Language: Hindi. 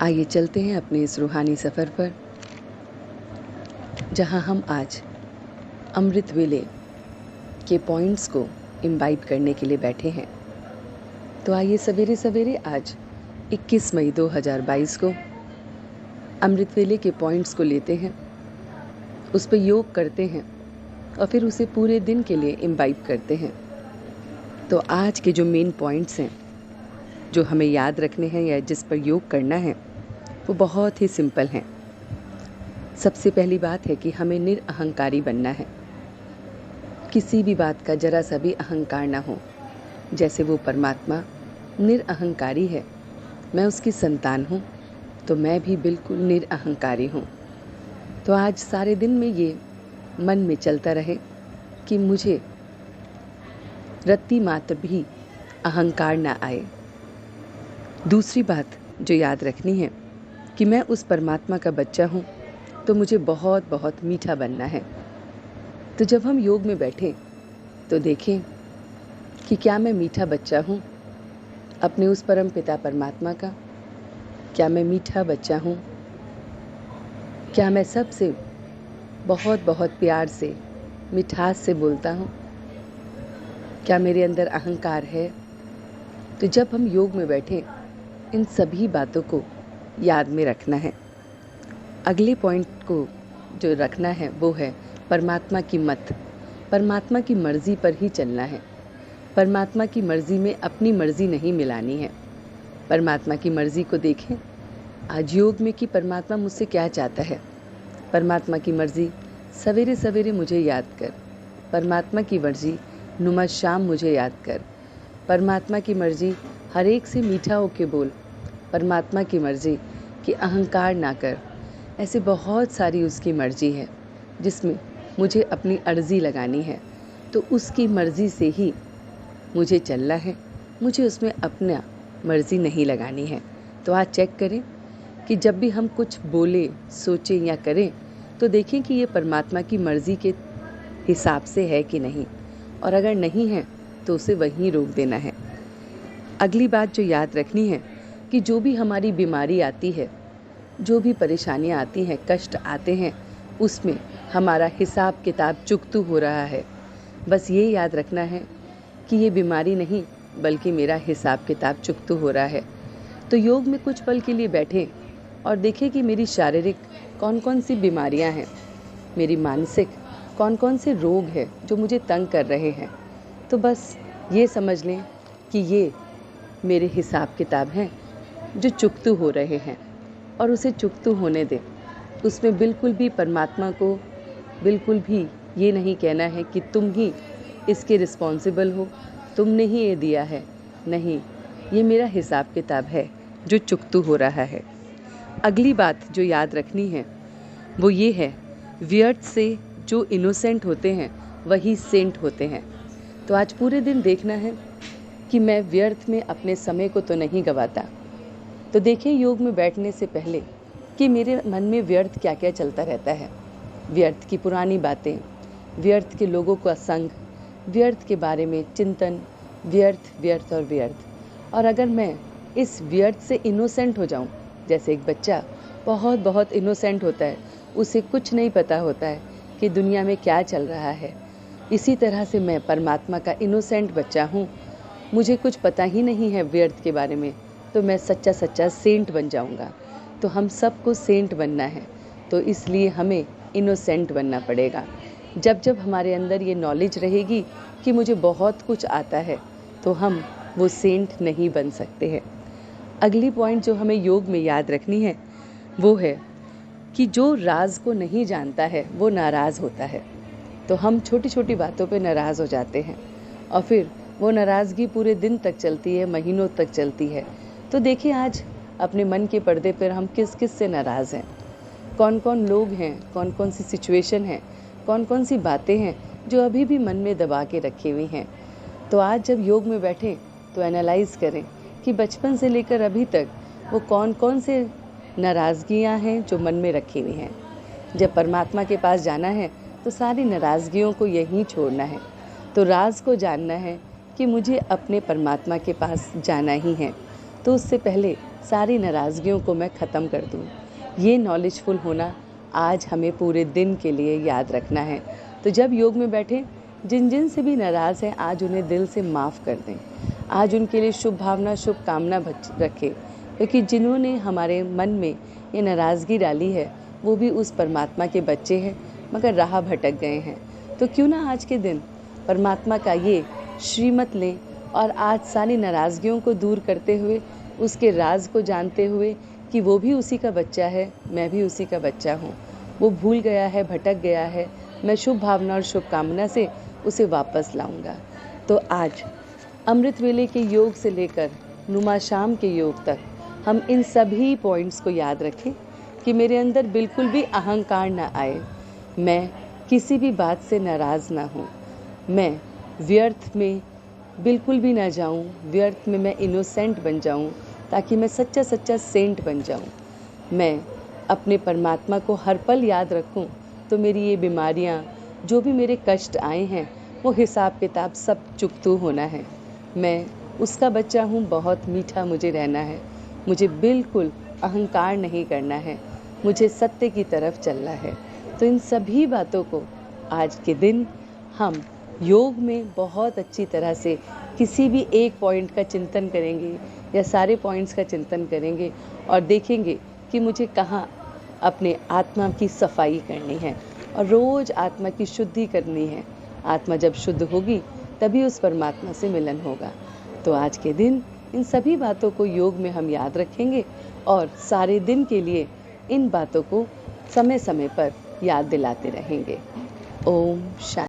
आइए चलते हैं अपने इस रूहानी सफ़र पर, जहां हम आज अमृत वेले के पॉइंट्स को इम्बाइब करने के लिए बैठे हैं। तो आइए सवेरे सवेरे आज 21 मई 2022 को अमृत वेले के पॉइंट्स को लेते हैं, उस पर योग करते हैं और फिर उसे पूरे दिन के लिए इम्बाइब करते हैं। तो आज के जो मेन पॉइंट्स हैं जो हमें याद रखने हैं या जिस पर योग करना है, वो बहुत ही सिंपल हैं। सबसे पहली बात है कि हमें निरअहंकारी बनना है। किसी भी बात का जरा सा भी अहंकार ना हो। जैसे वो परमात्मा निरअहंकारी है, मैं उसकी संतान हूँ, तो मैं भी बिल्कुल निरअहंकारी हूँ। तो आज सारे दिन में ये मन में चलता रहे कि मुझे रत्ती मात्र भी अहंकार ना आए। दूसरी बात जो याद रखनी है कि मैं उस परमात्मा का बच्चा हूँ, तो मुझे बहुत बहुत मीठा बनना है। तो जब हम योग में बैठें तो देखें कि क्या मैं मीठा बच्चा हूँ अपने उस परम पिता परमात्मा का। क्या मैं मीठा बच्चा हूँ? क्या मैं सबसे बहुत बहुत प्यार से, मिठास से बोलता हूँ? क्या मेरे अंदर अहंकार है? तो जब हम योग में बैठें, इन सभी बातों को याद में रखना है। अगले पॉइंट को जो रखना है वो है परमात्मा की मत। परमात्मा की मर्ज़ी पर ही चलना है। परमात्मा की मर्ज़ी में अपनी मर्ज़ी नहीं मिलानी है। परमात्मा की मर्ज़ी को देखें आज योग में कि परमात्मा मुझसे क्या चाहता है। परमात्मा की मर्ज़ी सवेरे सवेरे मुझे याद कर। परमात्मा की मर्ज़ी नुमा शाम मुझे याद कर। परमात्मा की मर्ज़ी हर एक से मीठा होके बोल। परमात्मा की मर्ज़ी कि अहंकार ना कर। ऐसे बहुत सारी उसकी मर्ज़ी है जिसमें मुझे अपनी अर्ज़ी लगानी है। तो उसकी मर्ज़ी से ही मुझे चलना है, मुझे उसमें अपना मर्ज़ी नहीं लगानी है। तो आज चेक करें कि जब भी हम कुछ बोलें, सोचें या करें तो देखें कि ये परमात्मा की मर्ज़ी के हिसाब से है कि नहीं, और अगर नहीं है तो उसे वहीं रोक देना है। अगली बात जो याद रखनी है कि जो भी हमारी बीमारी आती है, जो भी परेशानियाँ आती हैं, कष्ट आते हैं, उसमें हमारा हिसाब किताब चुकतू हो रहा है। बस ये याद रखना है कि ये बीमारी नहीं बल्कि मेरा हिसाब किताब चुकतू हो रहा है। तो योग में कुछ पल के लिए बैठें और देखें कि मेरी शारीरिक कौन कौन सी बीमारियां हैं, मेरी मानसिक कौन कौन से रोग हैं जो मुझे तंग कर रहे हैं। तो बस ये समझ लें कि ये मेरे हिसाब किताब हैं जो चुकतू हो रहे हैं, और उसे चुकतू होने दें। उसमें बिल्कुल भी परमात्मा को बिल्कुल भी ये नहीं कहना है कि तुम ही इसके रिस्पॉन्सिबल हो, तुमने ही ये दिया है। नहीं, ये मेरा हिसाब किताब है जो चुकतू हो रहा है। अगली बात जो याद रखनी है वो ये है, व्यर्थ से जो इनोसेंट होते हैं वही सेंट होते हैं। तो आज पूरे दिन देखना है कि मैं व्यर्थ में अपने समय को तो नहीं गवाता। तो देखें योग में बैठने से पहले कि मेरे मन में व्यर्थ क्या क्या चलता रहता है। व्यर्थ की पुरानी बातें, व्यर्थ के लोगों का संग, व्यर्थ के बारे में चिंतन, व्यर्थ व्यर्थ और व्यर्थ। और अगर मैं इस व्यर्थ से इनोसेंट हो जाऊं, जैसे एक बच्चा बहुत बहुत इनोसेंट होता है, उसे कुछ नहीं पता होता है कि दुनिया में क्या चल रहा है, इसी तरह से मैं परमात्मा का इनोसेंट बच्चा हूँ। मुझे कुछ पता ही नहीं है व्यर्थ के बारे में, तो मैं सच्चा सच्चा सेंट बन जाऊंगा। तो हम सबको सेंट बनना है, तो इसलिए हमें इनोसेंट बनना पड़ेगा। जब जब हमारे अंदर ये नॉलेज रहेगी कि मुझे बहुत कुछ आता है, तो हम वो सेंट नहीं बन सकते हैं। अगली पॉइंट जो हमें योग में याद रखनी है वो है कि जो राज को नहीं जानता है वो नाराज़ होता है। तो हम छोटी छोटी बातों पे नाराज़ हो जाते हैं और फिर वो नाराज़गी पूरे दिन तक चलती है, महीनों तक चलती है। तो देखिए आज अपने मन के पर्दे पर हम किस किस से नाराज़ हैं, कौन कौन लोग हैं, कौन कौन सी सिचुएशन है, कौन कौन सी बातें हैं जो अभी भी मन में दबा के रखी हुई हैं। तो आज जब योग में बैठें तो एनालाइज करें कि बचपन से लेकर अभी तक वो कौन कौन से नाराज़गियाँ हैं जो मन में रखी हुई हैं। जब परमात्मा के पास जाना है तो सारी नाराज़गियों को यहीं छोड़ना है। तो राज को जानना है कि मुझे अपने परमात्मा के पास जाना ही है। तो उससे पहले सारी नाराज़गियों को मैं ख़त्म कर दूँ। ये नॉलेजफुल होना आज हमें पूरे दिन के लिए याद रखना है। तो जब योग में बैठें, जिन जिन से भी नाराज़ हैं आज उन्हें दिल से माफ़ कर दें। आज उनके लिए शुभ भावना, शुभ कामना रखें, क्योंकि जिन्होंने हमारे मन में ये नाराज़गी डाली है वो भी उस परमात्मा के बच्चे हैं, मगर राह भटक गए हैं। तो क्यों ना आज के दिन परमात्मा का ये श्रीमत लें और आज सारी नाराज़गियों को दूर करते हुए, उसके राज को जानते हुए कि वो भी उसी का बच्चा है, मैं भी उसी का बच्चा हूँ। वो भूल गया है, भटक गया है, मैं शुभ भावना और शुभकामना से उसे वापस लाऊंगा। तो आज अमृत वेले के योग से लेकर नुमा शाम के योग तक हम इन सभी पॉइंट्स को याद रखें कि मेरे अंदर बिल्कुल भी अहंकार ना आए, मैं किसी भी बात से नाराज़ ना हूँ, मैं व्यर्थ में बिल्कुल भी ना जाऊँ, व्यर्थ में मैं इनोसेंट बन जाऊँ, ताकि मैं सच्चा सच्चा सेंट बन जाऊँ। मैं अपने परमात्मा को हर पल याद रखूँ, तो मेरी ये बीमारियाँ, जो भी मेरे कष्ट आए हैं, वो हिसाब किताब सब चुकतू होना है। मैं उसका बच्चा हूँ, बहुत मीठा मुझे रहना है, मुझे बिल्कुल अहंकार नहीं करना है, मुझे सत्य की तरफ चलना है। तो इन सभी बातों को आज के दिन हम योग में बहुत अच्छी तरह से किसी भी एक पॉइंट का चिंतन करेंगे या सारे पॉइंट्स का चिंतन करेंगे और देखेंगे कि मुझे कहाँ अपने आत्मा की सफाई करनी है और रोज़ आत्मा की शुद्धि करनी है। आत्मा जब शुद्ध होगी तभी उस परमात्मा से मिलन होगा। तो आज के दिन इन सभी बातों को योग में हम याद रखेंगे और सारे दिन के लिए इन बातों को समय समय पर याद दिलाते रहेंगे। ओम शांति।